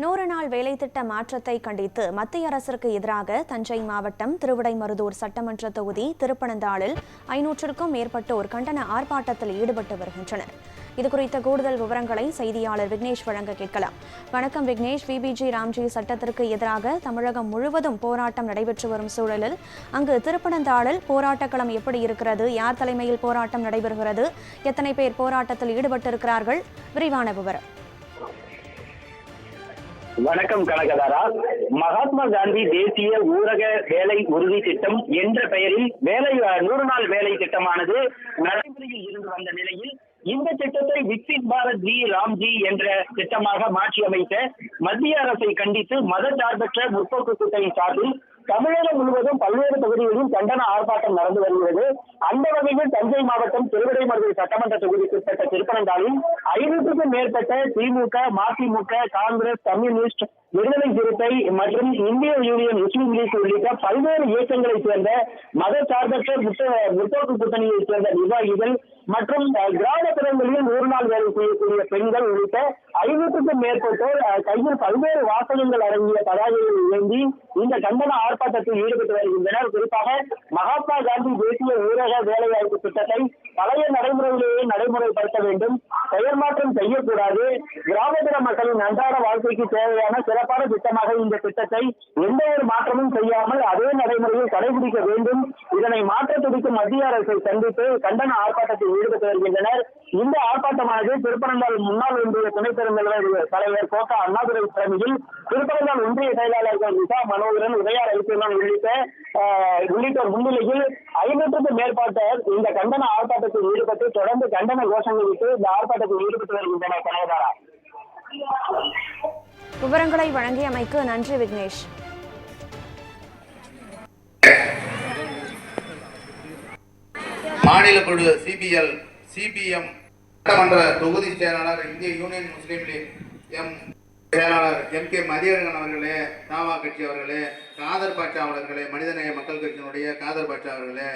100 நாள் வேலை திட்ட மாற்றத்தை கண்டித்து மத்திய அரசிற்கு எதிராக தஞ்சை மாவட்டம் திருவிடைமருதூர் சட்டமன்ற தொகுதி திருப்பனந்தாளில் 500க்கும் மேற்பட்டோர் கண்டன ஆர்ப்பாட்டத்தில் ஈடுபட்டு வருகின்றனர். இதுகுறித்த கூடுதல் விவரங்களை செய்தியாளர் விக்னேஷ் வழங்க கேட்கலாம். வணக்கம் விக்னேஷ். விபிஜி ராம்ஜி சட்டத்திற்கு எதிராக தமிழகம் முழுவதும் போராட்டம் நடைபெற்று வரும் சூழலில் அங்கு திருப்பனந்தாளில் போராட்டக்களம் எப்படி இருக்கிறது? யார் தலைமையில் போராட்டம் நடைபெறுகிறது? எத்தனை பேர் போராட்டத்தில் ஈடுபட்டிருக்கிறார்கள்? விரிவான விவரம். வணக்கம் கனகதாரா. மகாத்மா காந்தி தேசிய ஊரக வேலை உறுதி திட்டம் என்ற பெயரில் 100 நாள் வேலை திட்டமானது நடைமுறையில் இருந்து வந்த நிலையில் இந்த திட்டத்தை விக்சித் பாரத் ஜி ராம்ஜி என்ற திட்டமாக மாற்றி அமைத்த மத்திய அரசை கண்டித்து மதச்சார்பற்ற முற்போக்கு கூட்டணி சார்பில் தமிழகம் முழுவதும் பல்வேறு பகுதிகளில் கண்டன ஆர்ப்பாட்டம் நடந்து வருகிறது. அந்த வகையில் தஞ்சை மாவட்டம் திருவிடைமருதூர் சட்டமன்ற தொகுதிக்குட்பட்ட திருப்பனந்தாளில் 500க்கும் மேற்பட்ட திமுக, மதிமுக, காங்கிரஸ், கம்யூனிஸ்ட், விடுதலை சிறுத்தை மற்றும் இந்திய யூனியன் முஸ்லீம் லீக் உள்ளிட்ட பல்வேறு இயக்கங்களைச் சேர்ந்த மதச்சார்பற்ற முற்போக்கு கூட்டணியைச் சேர்ந்த நிர்வாகிகள் மற்றும் கிராமப்புறங்களில் 100 நாள் வேலை செய்யக்கூடிய பெண்கள் உள்ளிட்ட 500க்கும் மேற்பட்டோர் கையில் பல்வேறு வாசகங்கள் அடங்கிய பதாகைகளை ஏந்தி இந்த கண்டன ஆர்ப்பாட்டத்தில் ஈடுபட்டு வருகின்றனர். குறிப்பாக மகாத்மா காந்தி தேசிய ஊரக வேலைவாய்ப்பு திட்டத்தை பழைய நடைமுறையிலேயே நடைமுறைப்படுத்த வேண்டும், பெயர் மாற்றம் செய்யக்கூடாது, கிராமப்புற மக்களின் அன்றாட வாழ்க்கைக்கு தேவையான சிறப்பான திட்டமாக இந்த திட்டத்தை எந்த ஒரு மாற்றமும் செய்யாமல் அதே நடைமுறையில் கடைபிடிக்க வேண்டும், இதனை மாற்ற துடிக்கும் மத்திய அரசை சந்தித்து கண்டன ஆர்ப்பாட்டத்தில் ஈடுபட்டு வருகின்றனர். இந்த ஆர்ப்பாட்டமானது திருப்பனந்தாள் முன்னாள் ஒன்றிய துணைத் தலைவர் கோட்டா அண்ணாதுரை தலைமையில் திருப்பனந்தாள் ஒன்றிய செயலாளர்கள் நிசா மனோகரன், உதயா ரைசூலன் உள்ளிட்டோர் முன்னிலையில் 500க்கும் மேற்பட்ட இந்த கண்டன ஆர்ப்பாட்டத்தில் ஈடுபட்டு தொடர்ந்து கண்டன கோஷங்களிட்டு இந்த ஆர்ப்பாட்டத்தில் ஈடுபட்டு வருகின்றனர். கனகதாரா, விவரங்களை வழங்கியமைக்கு நன்றி விக்னேஷ். மாநில குழு சிபிஎம் சட்டமன்ற தொகுதி செயலாளர், இந்திய யூனியன் முஸ்லீம் லீக் செயலாளர் எம்.கே. மதியழகன் அவர்களே, தாவா கட்சி அவர்களே, காதர் பாட்சா அவர்களே, மனிதநேய மக்கள் கட்சியினுடைய காதர் பாட்சா அவர்களே,